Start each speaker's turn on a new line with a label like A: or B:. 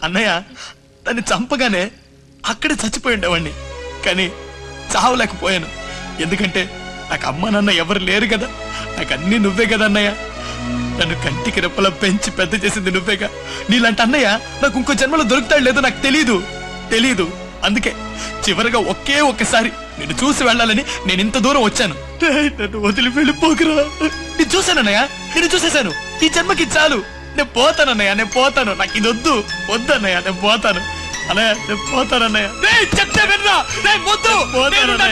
A: అన్నయ్య దాన్ని చంపగానే అక్కడే చచ్చిపోయి ఉండేవాడిని. కానీ చావలేకపోయాను. ఎందుకంటే నాకు అమ్మ నాన్న ఎవరు లేరు కదా. నాకు అన్నీ నువ్వే కదా అన్నయ్య. నన్ను కంటికి రెప్పలా పెంచి పెద్ద చేసింది నువ్వేగా. నీలాంటి అన్నయ్య నాకు ఇంకో జన్మలో దొరుకుతాడు లేదో నాకు తెలీదు. అందుకే చివరిగా ఒక్కసారి నిన్ను చూసి వెళ్ళాలని నేను ఇంత దూరం వచ్చాను. నన్ను వదిలి వెళ్ళిపోకురా. నేను చూశానన్నయ్య, నేను చూసేశాను. ఈ జన్మకి చాలు. నేను పోతానన్నయ్య, నేను పోతాను. నాకు ఇది వద్దన్నయ్య, నేను పోతాను అన్నయ్య, నేను పోతానన్నయ్య. చెప్తే వినరా? వద్దు, పోయాడే.